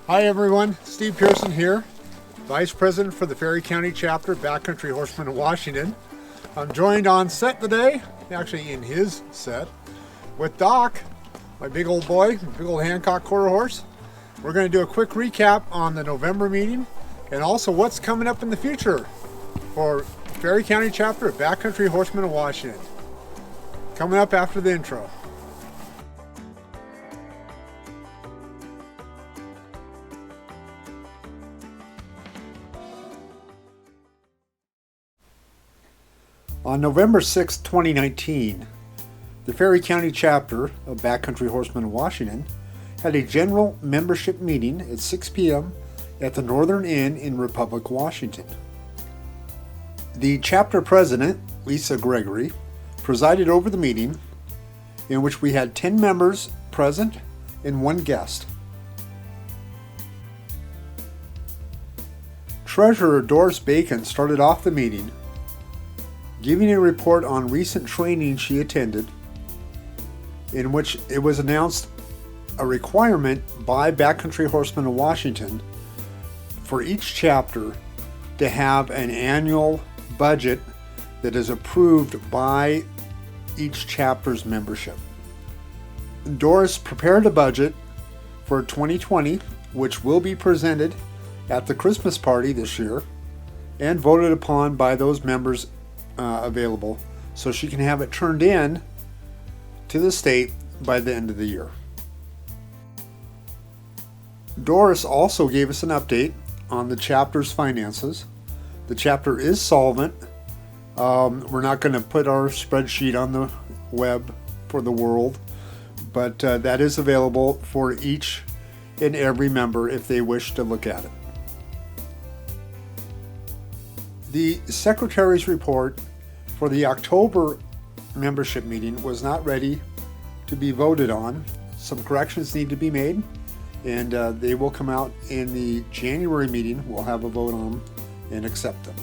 Hi everyone, Steve Pearson here, Vice President for the Ferry County Chapter, Backcountry Horsemen of Washington. I'm joined on set today, actually in his set, with Doc, my big old boy, big old Hancock quarter horse. We're going to do a quick recap on the November meeting and also what's coming up in the future for Ferry County Chapter of Backcountry Horsemen of Washington. Coming up after the intro. On November 6, 2019, the Ferry County Chapter of Backcountry Horsemen of Washington had a general membership meeting at 6 p.m. at the Northern Inn in Republic, Washington. The chapter president, Lisa Gregory, presided over the meeting, in which we had 10 members present and 1 guest. Treasurer Doris Bacon started off the meeting, giving a report on recent training she attended, in which it was announced a requirement by Backcountry Horsemen of Washington for each chapter to have an annual budget that is approved by each chapter's membership. Doris prepared a budget for 2020, which will be presented at the Christmas party this year and voted upon by those members available, so she can have it turned in to the state by the end of the year. Doris also gave us an update on the chapter's finances. The chapter is solvent. We're not going to put our spreadsheet on the web for the world, but that is available for each and every member if they wish to look at it. The Secretary's report for the October membership meeting was not ready to be voted on. Some corrections need to be made, and they will come out in the January meeting. We'll have a vote on them and accept them.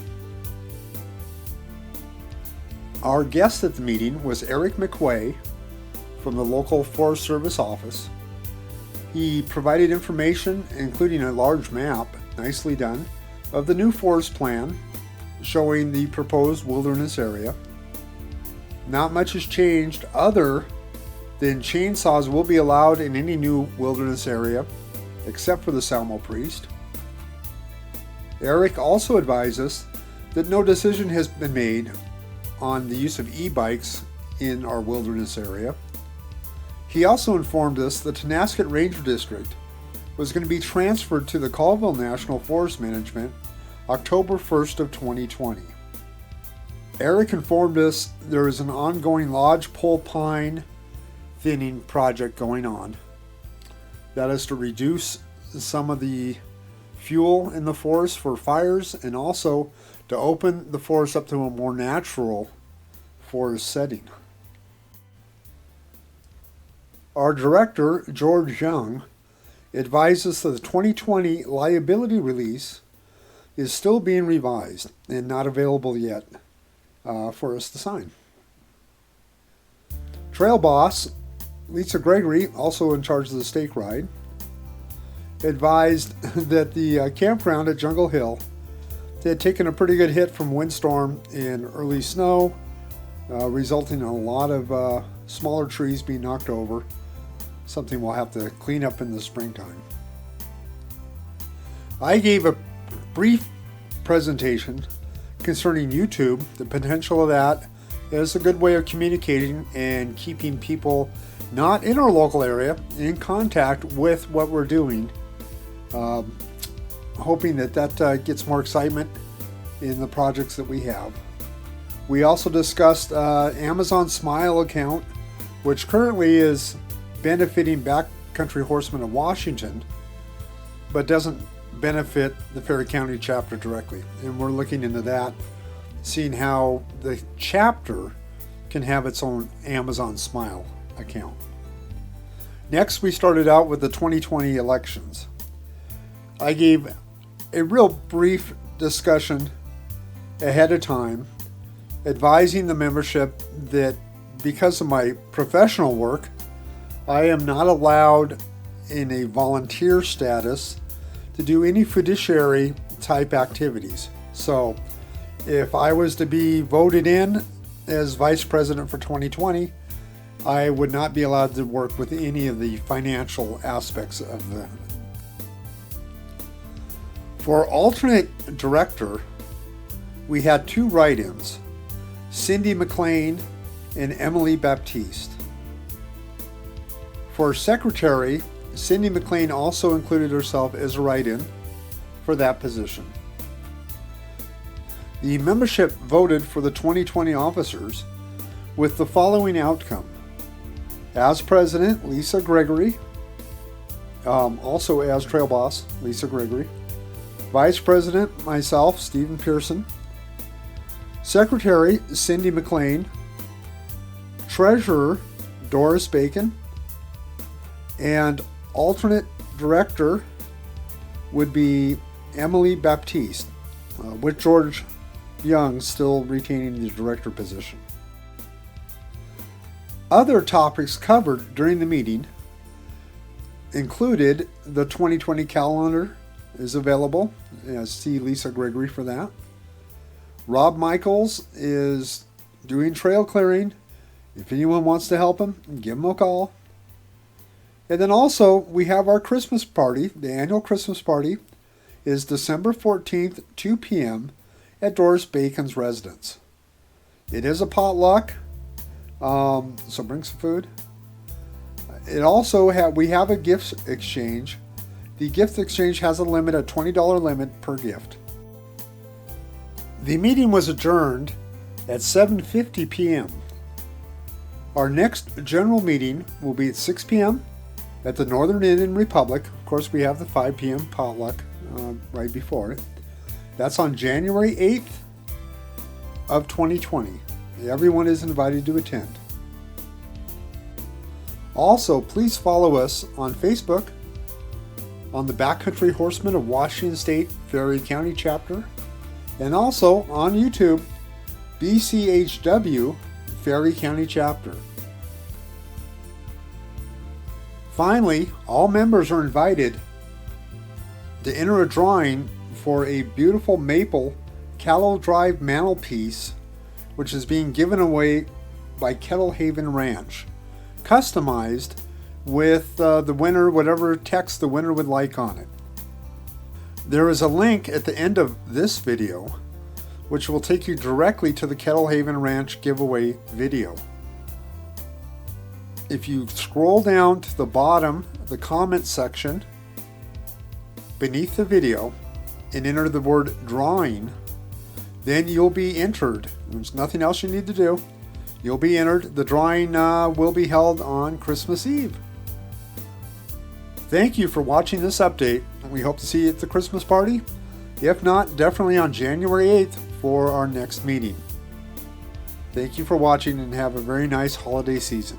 Our guest at the meeting was Eric McQuay from the local Forest Service office. He provided information, including a large map, nicely done, of the new forest plan showing the proposed wilderness area. Not much has changed other than chainsaws will be allowed in any new wilderness area except for the Salmo Priest. Eric also advised us that no decision has been made on the use of e-bikes in our wilderness area. He also informed us the Tonasket Ranger District was going to be transferred to the Colville National Forest Management October 1st of 2020. Eric informed us there is an ongoing lodgepole pine thinning project going on. That is to reduce some of the fuel in the forest for fires and also to open the forest up to a more natural forest setting. Our director, George Young, advises that the 2020 liability release is still being revised and not available yet for us to sign. Trail boss Lisa Gregory, also in charge of the stake ride, advised that the campground at Jungle Hill had taken a pretty good hit from windstorm and early snow, resulting in a lot of smaller trees being knocked over, something we'll have to clean up in the springtime. I gave a brief presentation concerning YouTube, the potential of that as a good way of communicating and keeping people not in our local area in contact with what we're doing, hoping that gets more excitement in the projects that we have. We also discussed Amazon Smile account, which currently is benefiting Backcountry Horsemen of Washington, but doesn't benefit the Ferry County chapter directly. And we're looking into that, seeing how the chapter can have its own Amazon Smile account. Next, we started out with the 2020 elections. I gave a real brief discussion ahead of time, advising the membership that because of my professional work, I am not allowed in a volunteer status to do any fiduciary type activities. So if I was to be voted in as vice president for 2020, I would not be allowed to work with any of the financial aspects of the. For alternate director, we had 2 write-ins, Cindy McLean and Emily Baptiste. For secretary, Cindy McLean also included herself as a write-in for that position. The membership voted for the 2020 officers with the following outcome. As president, Lisa Gregory, also as trail boss, Lisa Gregory. Vice president, myself, Stephen Pearson. Secretary, Cindy McLean. Treasurer, Doris Bacon. And alternate director would be Emily Baptiste, with George Young still retaining the director position. Other topics covered during the meeting included the 2020 calendar is available. See Lisa Gregory for that. Rob Michaels is doing trail clearing. If anyone wants to help him, give him a call. And then also we have our Christmas party. The annual Christmas party is December 14th, 2 p.m. at Doris Bacon's residence. It is a potluck, so bring some food. It also we have a gift exchange. The gift exchange has a limit, a $20 limit per gift. The meeting was adjourned at 7:50 p.m. Our next general meeting will be at 6 p.m. at the Northern Indian Republic. Of course, we have the 5 p.m. potluck right before it. That's on January 8th of 2020. Everyone is invited to attend. Also, please follow us on Facebook, on the Backcountry Horsemen of Washington State Ferry County Chapter, and also on YouTube, BCHW Ferry County Chapter. Finally, all members are invited to enter a drawing for a beautiful maple Callow Drive mantelpiece, which is being given away by Kettle Haven Ranch, customized with the winner, whatever text the winner would like on it. There is a link at the end of this video which will take you directly to the Kettle Haven Ranch giveaway video. If you scroll down to the bottom of the comment section beneath the video and enter the word drawing, then you'll be entered. There's nothing else you need to do. You'll be entered. The drawing will be held on Christmas Eve. Thank you for watching this update. We hope to see you at the Christmas party. If not, definitely on January 8th for our next meeting. Thank you for watching and have a very nice holiday season.